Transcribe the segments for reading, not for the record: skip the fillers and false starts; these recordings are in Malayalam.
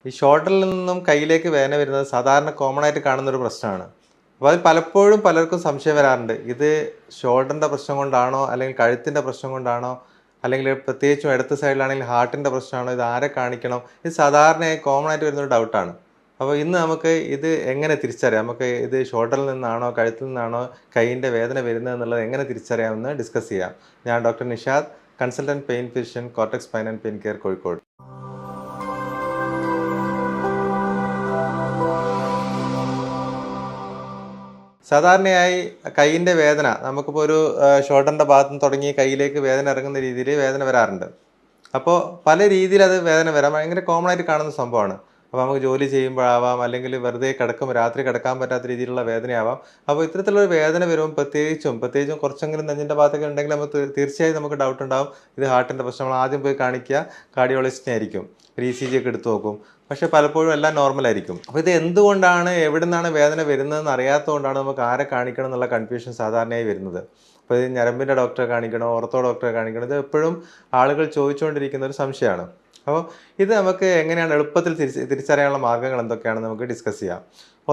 ഈ ഷോൾഡറിൽ നിന്നും കയ്യിലേക്ക് വേദന വരുന്നത് സാധാരണ കോമൺ ആയിട്ട് കാണുന്ന ഒരു പ്രശ്നമാണ്. അപ്പോൾ അത് പലപ്പോഴും പലർക്കും സംശയം വരാറുണ്ട്. ഇത് ഷോൾഡറിൻ്റെ പ്രശ്നം കൊണ്ടാണോ, അല്ലെങ്കിൽ കഴുത്തിൻ്റെ പ്രശ്നം കൊണ്ടാണോ, അല്ലെങ്കിൽ പ്രത്യേകിച്ചും ഇടത്ത് സൈഡിലാണെങ്കിൽ ഹാർട്ടിൻ്റെ പ്രശ്നമാണോ, ഇത് ആരെ കാണിക്കണം? ഇത് സാധാരണയായി കോമൺ ആയിട്ട് വരുന്നൊരു ഡൗട്ടാണ്. അപ്പോൾ ഇന്ന് നമുക്ക് ഇത് എങ്ങനെ തിരിച്ചറിയാം? നമുക്ക് ഇത് ഷോൾഡറിൽ നിന്നാണോ, കഴുത്തിൽ നിന്നാണോ കൈയിൻ്റെ വേദന വരുന്നത് എന്നുള്ളത് എങ്ങനെ തിരിച്ചറിയാമെന്ന് ഡിസ്കസ് ചെയ്യാം. ഞാൻ doctor Nishad, consultant pain physician, cortex spine and pain care, Kozhikode. സാധാരണയായി കൈയിൻ്റെ വേദന നമുക്കിപ്പോൾ ഒരു ഷോൾഡറിൻ്റെ ഭാഗത്ത് നിന്ന് തുടങ്ങി കയ്യിലേക്ക് വേദന ഇറങ്ങുന്ന രീതിയിൽ വേദന വരാറുണ്ട്. അപ്പോൾ പല രീതിയിൽ അത് വേദന വരാം. ഭയങ്കര കോമൺ ആയിട്ട് കാണുന്ന സംഭവമാണ്. അപ്പോൾ നമുക്ക് ജോലി ചെയ്യുമ്പോഴാവാം, അല്ലെങ്കിൽ വെറുതെ കിടക്കുമ്പോൾ രാത്രി കിടക്കാൻ പറ്റാത്ത രീതിയിലുള്ള വേദനയാവാം. അപ്പോൾ ഇത്തരത്തിലൊരു വേദന വരുമ്പോൾ പ്രത്യേകിച്ചും കുറച്ചെങ്കിലും നെഞ്ചിൻ്റെ ഭാഗത്തൊക്കെ ഉണ്ടെങ്കിൽ നമുക്ക് തീർച്ചയായും നമുക്ക് ഡൗട്ട് ഉണ്ടാവും. ഇത് ഹാർട്ടിൻ്റെ പ്രശ്നം. നമ്മൾ ആദ്യം പോയി കാണിക്കുക കാർഡിയോളജിസ്റ്റിനെ ആയിരിക്കും. ഒരു ECG ഒക്കെ എടുത്ത് നോക്കും. പക്ഷേ പലപ്പോഴും എല്ലാം നോർമലായിരിക്കും. അപ്പോൾ ഇത് എന്തുകൊണ്ടാണ്, എവിടെ നിന്നാണ് വേദന വരുന്നതെന്ന് അറിയാത്തതുകൊണ്ടാണ് നമുക്ക് ആരെ കാണിക്കണം എന്നുള്ള കൺഫ്യൂഷൻ സാധാരണയായി വരുന്നത്. അപ്പോൾ ഇത് ഞരമ്പിൻ്റെ ഡോക്ടറെ കാണിക്കണോ, ഓർത്തോ ഡോക്ടറെ കാണിക്കണോ, ഇത് എപ്പോഴും ആളുകൾ ചോദിച്ചുകൊണ്ടിരിക്കുന്ന ഒരു സംശയമാണ്. അപ്പോൾ ഇത് നമുക്ക് എങ്ങനെയാണ് എളുപ്പത്തിൽ തിരിച്ചറിയാനുള്ള മാർഗ്ഗങ്ങൾ എന്തൊക്കെയാണെന്ന് നമുക്ക് ഡിസ്കസ് ചെയ്യാം.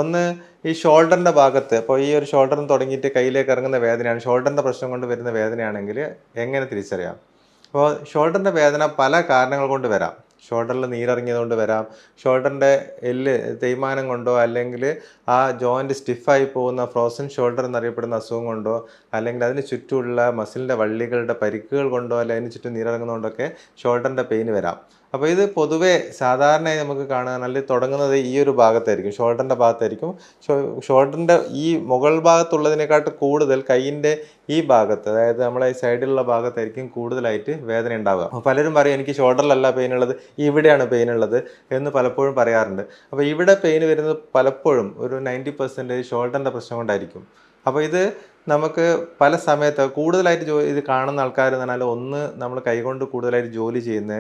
ഒന്ന്, ഈ ഷോൾഡറിൻ്റെ ഭാഗത്ത്, അപ്പോൾ ഈ ഒരു ഷോൾഡറിന് തുടങ്ങിയിട്ട് കയ്യിലേക്ക് ഇറങ്ങുന്ന വേദനയാണ്, ഷോൾഡറിൻ്റെ പ്രശ്നം കൊണ്ട് വരുന്ന വേദനയാണെങ്കിൽ എങ്ങനെ തിരിച്ചറിയാം? അപ്പോൾ ഷോൾഡറിൻ്റെ വേദന പല കാരണങ്ങൾ കൊണ്ട് വരാം. ഷോൾഡറിൽ നീരിറങ്ങിയതുകൊണ്ട് വരാം, ഷോൾഡറിൻ്റെ എല്ല് തേയ്മാനം കൊണ്ടോ, അല്ലെങ്കിൽ ആ ജോയിൻറ്റ് സ്റ്റിഫായി പോകുന്ന ഫ്രോസൺ ഷോൾഡർ എന്നറിയപ്പെടുന്ന അസുഖം കൊണ്ടോ, അല്ലെങ്കിൽ അതിന് ചുറ്റുമുള്ള മസിലിൻ്റെ വള്ളികളുടെ പരിക്കുകൾ കൊണ്ടോ, അല്ലെങ്കിൽ അതിന് ചുറ്റും നീരിറങ്ങുന്നതുകൊണ്ടൊക്കെ ഷോൾഡറിൻ്റെ പെയിൻ വരാം. അപ്പോൾ ഇത് പൊതുവേ സാധാരണയായി നമുക്ക് കാണാൻ തുടങ്ങുന്നത് ഈ ഒരു ഭാഗത്തായിരിക്കും, ഷോൾഡറിൻ്റെ ഭാഗത്തായിരിക്കും. ഷോൾഡറിൻ്റെ ഈ മുകൾ ഭാഗത്തുള്ളതിനെക്കാട്ട് കൂടുതൽ കൈയിൻ്റെ ഈ ഭാഗത്ത്, അതായത് നമ്മളെ ഈ സൈഡിലുള്ള ഭാഗത്തായിരിക്കും കൂടുതലായിട്ട് വേദന ഉണ്ടാവുക. അപ്പോൾ പലരും പറയും എനിക്ക് ഷോൾഡറിലല്ല പെയിൻ ഉള്ളത്, ഇവിടെയാണ് പെയിൻ ഉള്ളത് എന്ന് പലപ്പോഴും പറയാറുണ്ട്. അപ്പോൾ ഇവിടെ പെയിൻ വരുന്നത് പലപ്പോഴും ഒരു 90% ഷോൾഡറിൻ്റെ പ്രശ്നം കൊണ്ടായിരിക്കും. അപ്പോൾ ഇത് നമുക്ക് പല സമയത്ത് കൂടുതലായിട്ട് ഇത് കാണുന്ന ആൾക്കാർ എന്ന് പറഞ്ഞാൽ, ഒന്ന് നമ്മൾ കൈകൊണ്ട് കൂടുതലായിട്ട് ജോലി ചെയ്യുന്ന,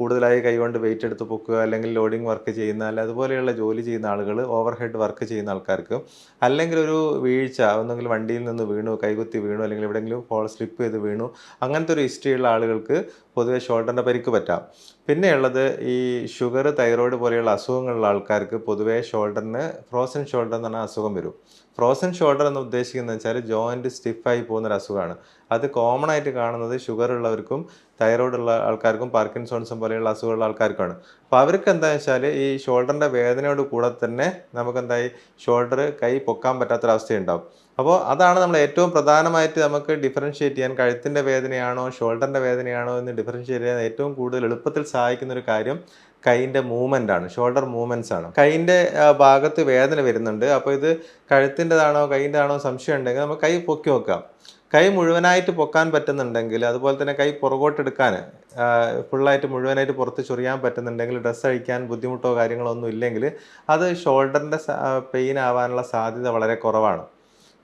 കൂടുതലായി കൈകൊണ്ട് വെയിറ്റ് എടുത്ത് പൊക്കുക, അല്ലെങ്കിൽ ലോഡിങ് വർക്ക് ചെയ്യുന്ന, അല്ല അതുപോലെയുള്ള ജോലി ചെയ്യുന്ന ആളുകൾ, ഓവർ ഹെഡ് വർക്ക് ചെയ്യുന്ന ആൾക്കാർക്ക്, അല്ലെങ്കിൽ ഒരു വീഴ്ച, ഒന്നെങ്കിൽ വണ്ടിയിൽ നിന്ന് വീണു, കൈകുത്തി വീണു, അല്ലെങ്കിൽ എവിടെയെങ്കിലും സ്ലിപ്പ് ചെയ്ത് വീണു, അങ്ങനത്തെ ഒരു ഹിസ്റ്ററിയുള്ള ആളുകൾക്ക് പൊതുവെ ഷോൾഡറിൻ്റെ പരിക്ക് പറ്റാം. പിന്നെയുള്ളത് ഈ ഷുഗർ, തൈറോയ്ഡ് പോലെയുള്ള അസുഖങ്ങളുള്ള ആൾക്കാർക്ക് പൊതുവേ ഷോൾഡറിന് ഫ്രോസൺ ഷോൾഡർ എന്ന് പറഞ്ഞ അസുഖം വരും. ഫ്രോസൺ ഷോൾഡർ എന്ന് ഉദ്ദേശിക്കുന്നത് വെച്ചാൽ ജോയിൻറ്റ് സ്റ്റിഫായി പോകുന്നൊരു അസുഖമാണ്. അത് കോമൺ ആയിട്ട് കാണുന്നത് ഷുഗർ ഉള്ളവർക്കും തൈറോയ്ഡ് ഉള്ള ആൾക്കാർക്കും പാർക്കിൻസോൺസും പോലെയുള്ള അസുഖമുള്ള ആൾക്കാർക്കാണ്. അപ്പോൾ അവർക്ക് എന്താണെന്ന് വെച്ചാൽ ഈ ഷോൾഡറിൻ്റെ വേദനയോട് കൂടെ തന്നെ നമുക്കെന്തായി ഷോൾഡർ കൈ പൊക്കാൻ പറ്റാത്തൊരവസ്ഥയുണ്ടാവും. അപ്പോൾ അതാണ് നമ്മൾ ഏറ്റവും പ്രധാനമായിട്ട് നമുക്ക് ഡിഫറൻഷ്യേറ്റ് ചെയ്യാൻ, കഴുത്തിൻ്റെ വേദനയാണോ ഷോൾഡറിൻ്റെ വേദനയാണോ എന്ന് ഡിഫറൻഷ്യേറ്റ് ചെയ്യാൻ ഏറ്റവും കൂടുതൽ എളുപ്പത്തിൽ സഹായിക്കുന്ന ഒരു കാര്യം കൈയിൻ്റെ മൂവ്മെൻ്റ് ആണ്, ഷോൾഡർ മൂവ്മെൻറ്റ്സ് ആണ്. കൈയിൻ്റെ ഭാഗത്ത് വേദന വരുന്നുണ്ട്, അപ്പോൾ ഇത് കഴുത്തിൻ്റെതാണോ കൈയിൻ്റെതാണോ സംശയം ഉണ്ടെങ്കിൽ നമുക്ക് കൈ പൊക്കി നോക്കാം. കൈ മുഴുവനായിട്ട് പൊക്കാൻ പറ്റുന്നുണ്ടെങ്കിൽ, അതുപോലെ തന്നെ കൈ പുറകോട്ടെടുക്കാൻ ഫുള്ളായിട്ട് മുഴുവനായിട്ട് പുറത്ത് ചൊറിയാൻ പറ്റുന്നുണ്ടെങ്കിൽ, ഡ്രസ്സ് അഴിക്കാൻ ബുദ്ധിമുട്ടോ കാര്യങ്ങളോ ഒന്നും ഇല്ലെങ്കിൽ, അത് ഷോൾഡറിൻ്റെ പെയിൻ ആവാനുള്ള സാധ്യത വളരെ കുറവാണ്.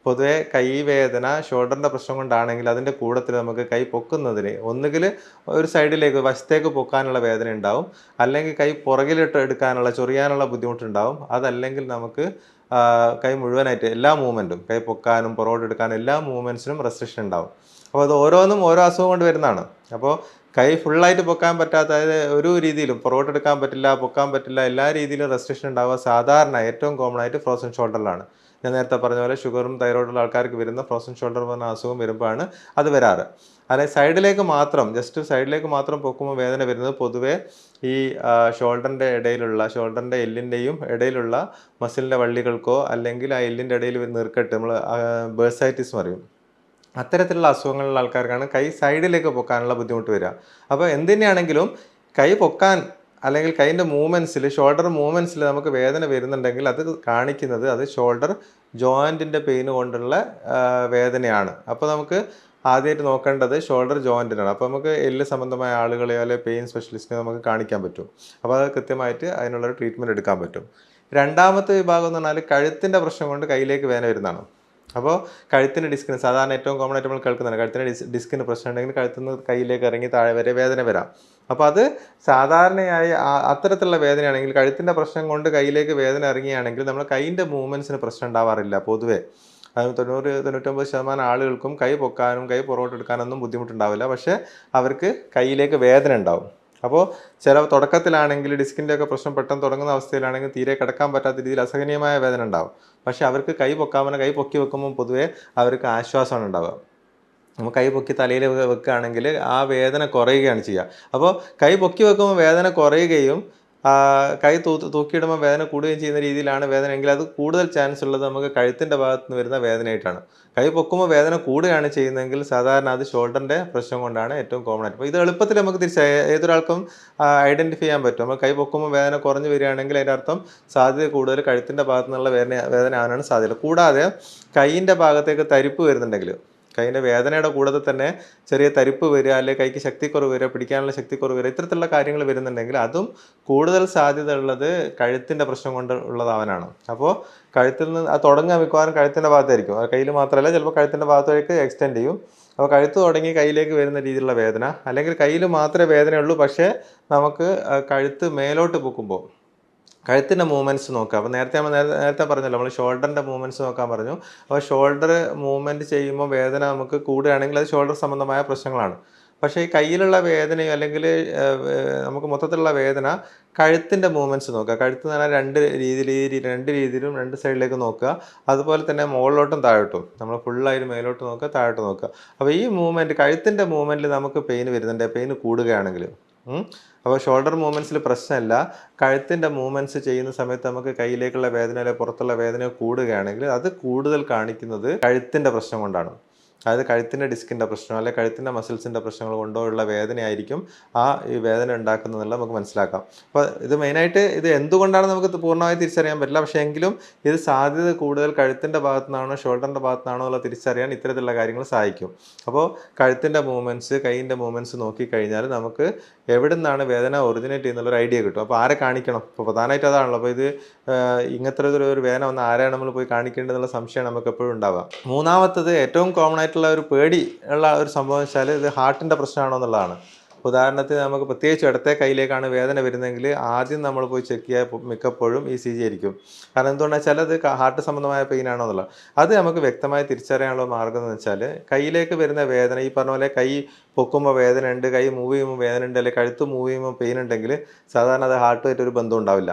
പൊതുവെ കൈവേദന ഷോൾഡറിൻ്റെ പ്രശ്നം കൊണ്ടാണെങ്കിൽ അതിൻ്റെ കൂട്ടത്തിൽ നമുക്ക് കൈ പൊക്കുന്നതിന് ഒന്നുകിൽ ഒരു സൈഡിലേക്ക് വശത്തേക്ക് പൊക്കാനുള്ള വേദന ഉണ്ടാവും, അല്ലെങ്കിൽ കൈ പുറകിലിട്ട് എടുക്കാനുള്ള ചൊറിയാനുള്ള ബുദ്ധിമുട്ടുണ്ടാവും. അതല്ലെങ്കിൽ നമുക്ക് കൈ മുഴുവനായിട്ട് എല്ലാ മൂവ്മെൻറ്റും, കൈ പൊക്കാനും പുറകോട്ടെടുക്കാനും എല്ലാ മൂവ്മെൻറ്റ്സിനും റെസ്ട്രിക്ഷൻ ഉണ്ടാവും. അപ്പോൾ അത് ഓരോന്നും ഓരോ അസുഖം കൊണ്ട് വരുന്നതാണ്. അപ്പോൾ കൈ ഫുള്ളായിട്ട് പൊക്കാൻ പറ്റാത്ത, അതായത് ഒരു രീതിയിലും പുറകോട്ടെടുക്കാൻ പറ്റില്ല, പൊക്കാൻ പറ്റില്ല, എല്ലാ രീതിയിലും റെസ്ട്രിക്ഷൻ ഉണ്ടാവുക സാധാരണ ഏറ്റവും കോമൺ ആയിട്ട് ഫ്രോസൺ ഷോൾഡറിലാണ്. ഞാൻ നേരത്തെ പറഞ്ഞ പോലെ ഷുഗറും തൈറോയ്ഡുള്ള ആൾക്കാർക്ക് വരുന്ന ഫ്രോസൺ ഷോൾഡർ പറഞ്ഞ അസുഖം വരുമ്പോഴാണ് അത് വരാറ്. അതായത് സൈഡിലേക്ക് മാത്രം, ജസ്റ്റ് സൈഡിലേക്ക് മാത്രം പൊക്കുമ്പോൾ വേദന വരുന്നത് പൊതുവേ ഈ ഷോൾഡറിൻ്റെ എല്ലിൻ്റെയും ഇടയിലുള്ള മസിലിൻ്റെ വള്ളികൾക്കോ, അല്ലെങ്കിൽ ആ എല്ലിൻ്റെ ഇടയിൽ നീർക്കെട്ട്, നമ്മൾ ബേഴ്സൈറ്റിസ് പറയും, അത്തരത്തിലുള്ള അസുഖങ്ങളുള്ള ആൾക്കാർക്കാണ് കൈ സൈഡിലേക്ക് പൊക്കാനുള്ള ബുദ്ധിമുട്ട് വരിക. അപ്പോൾ എന്തുതന്നെയാണെങ്കിലും കൈ പൊക്കാൻ, അല്ലെങ്കിൽ കൈയിൻ്റെ മൂവ്മെൻറ്റ്സിൽ, ഷോൾഡർ മൂവ്മെൻറ്റ്സിൽ നമുക്ക് വേദന വരുന്നുണ്ടെങ്കിൽ അത് കാണിക്കുന്നത് അത് ഷോൾഡർ ജോയിൻറ്റിൻ്റെ പെയിൻ കൊണ്ടുള്ള വേദനയാണ്. അപ്പോൾ നമുക്ക് ആദ്യമായിട്ട് നോക്കേണ്ടത് ഷോൾഡർ ജോയിൻറ്റിനാണ്. അപ്പോൾ നമുക്ക് എല്ല് സംബന്ധമായ ആളുകളെയോ അല്ലെങ്കിൽ പെയിൻ സ്പെഷ്യലിസ്റ്റിനെ നമുക്ക് കാണിക്കാൻ പറ്റും. അപ്പോൾ അത് കൃത്യമായിട്ട് അതിനുള്ളൊരു ട്രീറ്റ്മെൻറ്റ് എടുക്കാൻ പറ്റും. രണ്ടാമത്തെ വിഭാഗം എന്ന് പറഞ്ഞാൽ കഴുത്തിൻ്റെ പ്രശ്നം കൊണ്ട് കയ്യിലേക്ക് വേദന വരുന്നതാണ്. അപ്പോൾ കഴുത്തിൻ്റെ ഡിസ്കിന്, സാധാരണ ഏറ്റവും കോമൺ ആയിട്ട് നമ്മൾ കേൾക്കുന്നതാണ്, കഴുത്തിൻ്റെ ഡിസ്കിന് പ്രശ്നം ഉണ്ടെങ്കിൽ കഴുത്തിൽ നിന്ന് കയ്യിലേക്ക് ഇറങ്ങി താഴെ വരെ വേദന വരാം. അപ്പോൾ അത് സാധാരണയായി അത്തരത്തിലുള്ള വേദനയാണെങ്കിൽ, കഴുത്തിൻ്റെ പ്രശ്നം കൊണ്ട് കയ്യിലേക്ക് വേദന ഇറങ്ങിയാണെങ്കിൽ നമ്മൾ കൈയിൻ്റെ മൂവ്മെൻറ്റ്സിന് പ്രശ്നം ഉണ്ടാവാറില്ല പൊതുവേ. അത് 90-99% ആളുകൾക്കും കൈ പൊക്കാനും കൈ പുറകോട്ടെടുക്കാനൊന്നും ബുദ്ധിമുട്ടുണ്ടാവില്ല. പക്ഷേ അവർക്ക് കയ്യിലേക്ക് വേദന ഉണ്ടാവും. അപ്പോൾ ചില തുടക്കത്തിലാണെങ്കിൽ ഡിസ്കിൻ്റെ ഒക്കെ പ്രശ്നം പെട്ടെന്ന് തുടങ്ങുന്ന അവസ്ഥയിലാണെങ്കിൽ തീരെ കിടക്കാൻ പറ്റാത്ത രീതിയിൽ അസഹനീയമായ വേദന ഉണ്ടാവും. പക്ഷേ അവർക്ക് കൈ പൊക്കാൻ പറഞ്ഞാൽ കൈ പൊക്കി വെക്കുമ്പോൾ പൊതുവേ അവർക്ക് ആശ്വാസമാണ് ഉണ്ടാവുക. നമ്മൾ കൈ പൊക്കി തലയിൽ വെക്കുകയാണെങ്കിൽ ആ വേദന കുറയുകയാണ് ചെയ്യുക. അപ്പോൾ കൈ പൊക്കി വെക്കുമ്പോൾ വേദന കുറയുകയും കൈ തൂക്കിയിടുമ്പോൾ വേദന കൂടുകയും ചെയ്യുന്ന രീതിയിലാണ് വേദന എങ്കിൽ അത് കൂടുതൽ ചാൻസ് ഉള്ളത് നമുക്ക് കഴുത്തിൻ്റെ ഭാഗത്ത് നിന്ന് വരുന്ന വേദനയായിട്ടാണ്. കൈ പൊക്കുമ്പോൾ വേദന കൂടുകയാണ് ചെയ്യുന്നതെങ്കിൽ സാധാരണ അത് ഷോൾഡറിൻ്റെ പ്രശ്നം കൊണ്ടാണ് ഏറ്റവും കോമൺ ആയിട്ട്. അപ്പോൾ ഇത് എളുപ്പത്തിൽ നമുക്ക് ഏതൊരാൾക്കും ഐഡൻറ്റിഫൈ ചെയ്യാൻ പറ്റും. നമ്മൾ കൈ പൊക്കുമ്പോൾ വേദന കുറഞ്ഞു വരികയാണെങ്കിൽ അതിൻ്റെ അർത്ഥം സാധ്യത കൂടുതൽ കഴുത്തിൻ്റെ ഭാഗത്തു നിന്നുള്ള വേദന ആവാനാണ് സാധ്യത. കൂടാതെ കൈയിൻ്റെ ഭാഗത്തേക്ക് തരിപ്പ് വരുന്നുണ്ടെങ്കിൽ, കൈയിൻ്റെ വേദനയുടെ കൂടാതെ തന്നെ ചെറിയ തരിപ്പ് വരിക, അല്ലെങ്കിൽ കൈക്ക് ശക്തിക്കുറവ് വരിക, പിടിക്കാനുള്ള ശക്തിക്കുറവ് വരിക, ഇത്തരത്തിലുള്ള കാര്യങ്ങൾ വരുന്നുണ്ടെങ്കിൽ അതും കൂടുതൽ സാധ്യത ഉള്ളത് കഴുത്തിൻ്റെ പ്രശ്നം കൊണ്ട് ഉള്ളതാവാനാണ്. അപ്പോൾ കഴുത്തിൽ നിന്ന് അത് തുടങ്ങുക മിക്കവാറും കഴുത്തിൻ്റെ ഭാഗത്തായിരിക്കും. കയ്യിൽ മാത്രമല്ല, ചിലപ്പോൾ കഴുത്തിൻ്റെ ഭാഗത്തേക്ക് എക്സ്റ്റെൻഡ് ചെയ്യും. അപ്പോൾ കഴുത്ത് തുടങ്ങി കയ്യിലേക്ക് വരുന്ന രീതിയിലുള്ള വേദന, അല്ലെങ്കിൽ കയ്യിൽ മാത്രമേ വേദനയുള്ളൂ പക്ഷേ നമുക്ക് കഴുത്ത് മേലോട്ട് പൊക്കുമ്പോൾ കഴുത്തിൻ്റെ മൂവ്മെൻറ്റ്സ് നോക്കുക. അപ്പോൾ നേരത്തെ പറഞ്ഞല്ലോ, നമ്മൾ ഷോൾഡറിൻ്റെ മൂവ്മെൻറ്റ്സ് നോക്കാൻ പറഞ്ഞു. അപ്പോൾ ഷോൾഡർ മൂവ്മെൻറ്റ് ചെയ്യുമ്പോൾ വേദന നമുക്ക് കൂടുകയാണെങ്കിൽ അത് ഷോൾഡർ സംബന്ധമായ പ്രശ്നങ്ങളാണ്. പക്ഷേ ഈ കയ്യിലുള്ള വേദനയോ അല്ലെങ്കിൽ നമുക്ക് മൊത്തത്തിലുള്ള വേദന കഴുത്തിൻ്റെ മൂവ്മെൻറ്റ്സ് നോക്കുക. കഴുത്ത് എന്ന് പറഞ്ഞാൽ രണ്ട് രീതിയിലും രണ്ട് സൈഡിലേക്ക് നോക്കുക. അതുപോലെ തന്നെ മുകളിലോട്ടും താഴോട്ടും, നമ്മൾ ഫുള്ളായിട്ട് മേലോട്ട് നോക്കുക, താഴോട്ട് നോക്കുക. അപ്പോൾ ഈ മൂവ്മെൻറ്റ്, കഴുത്തിൻ്റെ മൂവ്മെൻറ്റിൽ നമുക്ക് പെയിൻ വരുന്നുണ്ട്, പെയിൻ കൂടുകയാണെങ്കിൽ. അപ്പോൾ ഷോൾഡർ മൂവ്മെൻറ്റ്സിൽ പ്രശ്നമില്ല. കഴുത്തിൻ്റെ മൂവ്മെൻറ്റ്സ് ചെയ്യുന്ന സമയത്ത് നമുക്ക് കയ്യിലേക്കുള്ള വേദന അല്ലെങ്കിൽ പുറത്തുള്ള വേദന കൂടുകയാണെങ്കിൽ അത് കൂടുതൽ കാണിക്കുന്നത് കഴുത്തിൻ്റെ പ്രശ്നം കൊണ്ടാണ്. അതായത് കഴുത്തിൻ്റെ ഡിസ്കിൻ്റെ പ്രശ്നം അല്ലെങ്കിൽ കഴുത്തിൻ്റെ മസിൽസിൻ്റെ പ്രശ്നങ്ങൾ കൊണ്ടോ ഉള്ള വേദനയായിരിക്കും ഈ വേദന ഉണ്ടാക്കുന്നതെന്നുള്ളത് നമുക്ക് മനസ്സിലാക്കാം. അപ്പോൾ ഇത് മെയിനായിട്ട് ഇത് എന്തുകൊണ്ടാണ് നമുക്ക് പൂർണ്ണമായി തിരിച്ചറിയാൻ പറ്റില്ല. പക്ഷേ എങ്കിലും ഇത് സാധ്യത കൂടുതൽ കഴുത്തിൻ്റെ ഭാഗത്തു നിന്നാണോ ഷോൾഡറിൻ്റെ ഭാഗത്തു നിന്നാണോ എന്നുള്ള തിരിച്ചറിയാൻ ഇത്തരത്തിലുള്ള കാര്യങ്ങൾ സഹായിക്കും. അപ്പോൾ കഴുത്തിൻ്റെ മൂവ്മെൻറ്റ്സ്, കൈയിൻ്റെ മൂവ്മെൻറ്റ്സ് നോക്കിക്കഴിഞ്ഞാൽ നമുക്ക് എവിടെ നിന്നാണ് വേദന ഒറിജിനേറ്റ് ചെയ്യുന്നുള്ളൊരു ഐഡിയ കിട്ടും. അപ്പോൾ ആരെ കാണിക്കണം, ഇപ്പോൾ പ്രധാനമായിട്ട് അതാണല്ലോ. അപ്പോൾ ഇത് ഇങ്ങനത്തെ ഒരു വേദന വന്ന് ആരെയാണ് നമ്മൾ പോയി കാണിക്കേണ്ടതെന്നുള്ള സംശയം നമുക്ക് എപ്പോഴും ഉണ്ടാവുക. മൂന്നാമത്തത് ഏറ്റവും കോമൺ ആയിട്ടുള്ള ഒരു പേടി ഉള്ള ഒരു സംഭവം വെച്ചാൽ ഇത് ഹാർട്ടിൻ്റെ പ്രശ്നമാണോ എന്നുള്ളതാണ്. ഉദാഹരണത്തിന് നമുക്ക് പ്രത്യേകിച്ച് ഇടത്തെ കൈയിലേക്കാണ് വേദന വരുന്നതെങ്കിൽ ആദ്യം നമ്മൾ പോയി ചെക്ക് ചെയ്യുക മിക്കപ്പോഴും ECG ആയിരിക്കും. കാരണം എന്തുകൊണ്ടാണെന്ന് വെച്ചാൽ അത് ഹാർട്ട് സംബന്ധമായ പെയിൻ ആണോ എന്നുള്ളത്. അത് നമുക്ക് വ്യക്തമായി തിരിച്ചറിയാനുള്ള മാർഗ്ഗം എന്ന് വെച്ചാൽ കയ്യിലേക്ക് വരുന്ന വേദന, ഈ പറഞ്ഞ പോലെ കൈ പൊക്കുമ്പോൾ വേദന ഉണ്ട്, കൈ മൂവ് ചെയ്യുമ്പോൾ വേദന ഉണ്ട്, അല്ലെങ്കിൽ കഴുത്ത് മൂവ് ചെയ്യുമ്പോൾ പെയിൻ ഉണ്ടെങ്കിൽ സാധാരണ അത് ഹാർട്ടുമായിട്ടൊരു ബന്ധം ഉണ്ടാവില്ല.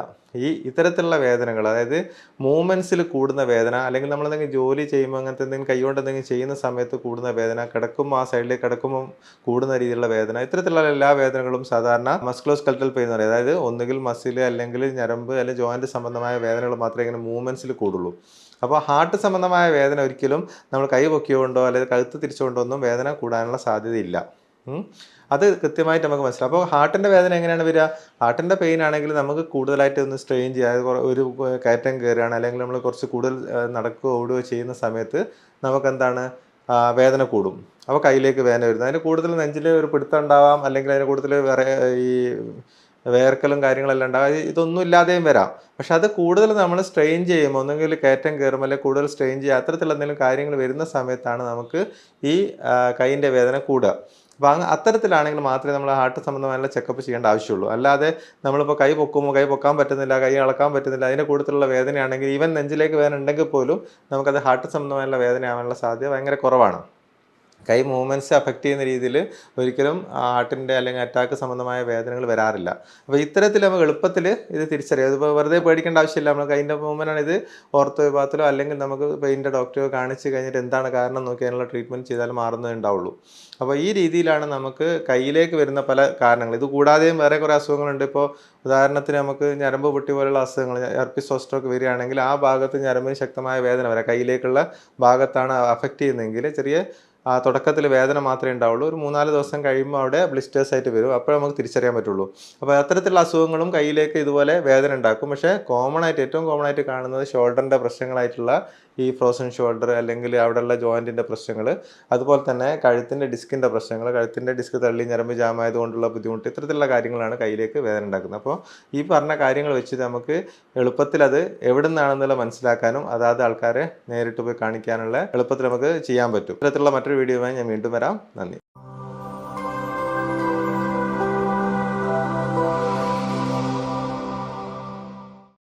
ഇത്തരത്തിലുള്ള വേദനകൾ, അതായത് മൂവ്മെൻറ്റ്സിൽ കൂടുന്ന വേദന, അല്ലെങ്കിൽ നമ്മളെന്തെങ്കിലും ജോലി ചെയ്യുമ്പോൾ അങ്ങനത്തെ എന്തെങ്കിലും കൈകൊണ്ട് എന്തെങ്കിലും ചെയ്യുന്ന സമയത്ത് കൂടുന്ന വേദന, കിടക്കുമ്പോൾ ആ സൈഡിലേക്ക് കിടക്കുമ്പോൾ കൂടുന്ന രീതിയിലുള്ള വേദന, ഇത്തരത്തിലുള്ള എല്ലാ വേദനകളും സാധാരണ മസ്കുലോസ്കെലറ്റൽ പെയിൻ എന്ന് പറയും. അതായത് ഒന്നുകിൽ മസിൽ അല്ലെങ്കിൽ ഞരമ്പ് അല്ലെങ്കിൽ ജോയിൻറ്റ് സംബന്ധമായ വേദനകൾ മാത്രമേ ഇങ്ങനെ മൂവ്മെൻറ്റ്സിൽ കൂടുള്ളൂ. അപ്പോൾ ഹാർട്ട് സംബന്ധമായ വേദന ഒരിക്കലും നമ്മൾ കൈ പൊക്കിയോണ്ടോ അല്ലെങ്കിൽ കഴുത്ത് തിരിച്ചുകൊണ്ടോ ഒന്നും വേദന കൂടാനുള്ള സാധ്യതയില്ല. അത് കൃത്യമായിട്ട് നമുക്ക് മനസ്സിലാവും. അപ്പോൾ ഹാർട്ടിൻ്റെ വേദന എങ്ങനെയാണ് വരിക? ഹാർട്ടിൻ്റെ പെയിൻ ആണെങ്കിൽ നമുക്ക് കൂടുതലായിട്ട് ഒന്ന് സ്ട്രെയിൻ ചെയ്യുക, ഒരു കയറ്റം കയറുകയാണ് അല്ലെങ്കിൽ നമ്മൾ കുറച്ച് കൂടുതൽ നടക്കുകയോ ഓടുകയോ ചെയ്യുന്ന സമയത്ത് നമുക്കെന്താണ് വേദന കൂടും. അപ്പോൾ കയ്യിലേക്ക് വേദന വരുന്നത്. അതിന് കൂടുതൽ നെഞ്ചിൽ ഒരു പിടുത്തം ഉണ്ടാവാം, അല്ലെങ്കിൽ അതിന് കൂടുതൽ ഈ വേർക്കലും കാര്യങ്ങളെല്ലാം ഉണ്ടാകും. ഇതൊന്നും ഇല്ലാതെയും വരാം. പക്ഷെ അത് കൂടുതൽ നമ്മൾ സ്ട്രെയിൻ ചെയ്യുമ്പോൾ, ഒന്നെങ്കിൽ കയറ്റം കയറും അല്ലെങ്കിൽ കൂടുതൽ സ്ട്രെയിൻ ചെയ്യുക, അത്തരത്തിലുള്ള എന്തെങ്കിലും കാര്യങ്ങൾ വരുന്ന സമയത്താണ് നമുക്ക് ഈ കൈയിൻ്റെ വേദന കൂടുക. അപ്പോൾ അത്തരത്തിലാണെങ്കിൽ മാത്രമേ നമ്മൾ ഹാർട്ട് സംബന്ധമായുള്ള ചെക്കപ്പ് ചെയ്യേണ്ട ആവശ്യമുള്ളൂ. അല്ലാതെ നമ്മളിപ്പോൾ കൈ പൊക്കുമ്പോൾ കൈ പൊക്കാൻ പറ്റുന്നില്ല, കൈ അളക്കാൻ പറ്റുന്നില്ല, അതിൻ്റെ കൂടുതലുള്ള വേദനയാണെങ്കിൽ ഈവൻ നെഞ്ചിലേക്ക് വേദന ഉണ്ടെങ്കിൽ പോലും നമുക്കത് ഹാർട്ട് സംബന്ധമായുള്ള വേദനയാവാനുള്ള സാധ്യത ഭയങ്കര കുറവാണ്. കൈ മൂവ്മെൻറ്റ്സ് അഫക്റ്റ് ചെയ്യുന്ന രീതിയിൽ ഒരിക്കലും ഹാർട്ടിൻ്റെ അല്ലെങ്കിൽ അറ്റാക്ക് സംബന്ധമായ വേദനകൾ വരാറില്ല. അപ്പോൾ ഇത്തരത്തിൽ നമുക്ക് എളുപ്പത്തിൽ ഇത് തിരിച്ചറിയാം. ഇതിപ്പോൾ വെറുതെ പേടിക്കേണ്ട ആവശ്യമില്ല. നമ്മൾ കൈൻ്റെ മൂവ്മെൻ്റാണ് ഇത് ഓർത്തോ വിഭാഗത്തിലോ അല്ലെങ്കിൽ നമുക്ക് പെയിൻ്റെ ഡോക്ടറെയോ കാണിച്ച് കഴിഞ്ഞിട്ട് എന്താണ് കാരണം നോക്കി അതിനുള്ള ട്രീറ്റ്മെൻറ്റ് ചെയ്താൽ മാറുന്നേ ഉണ്ടാവുള്ളൂ. അപ്പോൾ ഈ രീതിയിലാണ് നമുക്ക് കയ്യിലേക്ക് വരുന്ന പല കാരണങ്ങൾ. ഇത് കൂടാതെയും വേറെ കുറേ അസുഖങ്ങളുണ്ട്. ഇപ്പോൾ ഉദാഹരണത്തിന് നമുക്ക് ഞരമ്പ് പൊട്ടി പോലുള്ള അസുഖങ്ങൾ, ഹെർപ്പിസ് സോസ്റ്ററൊക്കെ വരികയാണെങ്കിൽ ആ ഭാഗത്ത് ഞരമ്പിന് ശക്തമായ വേദന വരാം. കയ്യിലേക്കുള്ള ഭാഗത്താണ് അഫക്റ്റ് ചെയ്യുന്നതെങ്കിൽ ചെറിയ തുടക്കത്തിൽ വേദന മാത്രമേ ഉണ്ടാവുള്ളൂ. ഒരു 3-4 ദിവസം കഴിയുമ്പോൾ അവിടെ ബ്ലിസ്റ്റേഴ്സ് ആയിട്ട് വരും. അപ്പോൾ നമുക്ക് തിരിച്ചറിയാൻ പറ്റുള്ളൂ. അപ്പോൾ അത്തരത്തിലുള്ള അസുഖങ്ങളും കയ്യിലേക്ക് ഇതുപോലെ വേദന ഉണ്ടാക്കും. പക്ഷേ ഏറ്റവും കോമൺ ആയിട്ട് കാണുന്നത് ഷോൾഡറിൻ്റെ പ്രശ്നങ്ങളായിട്ടുള്ള ഈ ഫ്രോസൺ ഷോൾഡർ, അല്ലെങ്കിൽ അവിടെയുള്ള ജോയിൻറ്റിൻ്റെ പ്രശ്നങ്ങൾ, അതുപോലെ തന്നെ കഴുത്തിൻ്റെ ഡിസ്കിൻ്റെ പ്രശ്നങ്ങൾ, കഴുത്തിൻ്റെ ഡിസ്ക് തള്ളി ഞരമ്പ് ജാമായതുകൊണ്ടുള്ള ബുദ്ധിമുട്ട്, ഇത്തരത്തിലുള്ള കാര്യങ്ങളാണ് കയ്യിലേക്ക് വേദന ഉണ്ടാക്കുന്നത്. അപ്പോൾ ഈ പറഞ്ഞ കാര്യങ്ങൾ വെച്ച് നമുക്ക് എളുപ്പത്തിൽ അത് എവിടെ നിന്നാണെന്നുള്ള മനസ്സിലാക്കാനും അതാത് ആൾക്കാരെ നേരിട്ട് പോയി കാണിക്കാനുള്ള എളുപ്പത്തിൽ നമുക്ക് ചെയ്യാൻ പറ്റും. ഇത്തരത്തിലുള്ള മറ്റൊരു വീഡിയോയുമായി ഞാൻ വീണ്ടും വരാം. നന്ദി.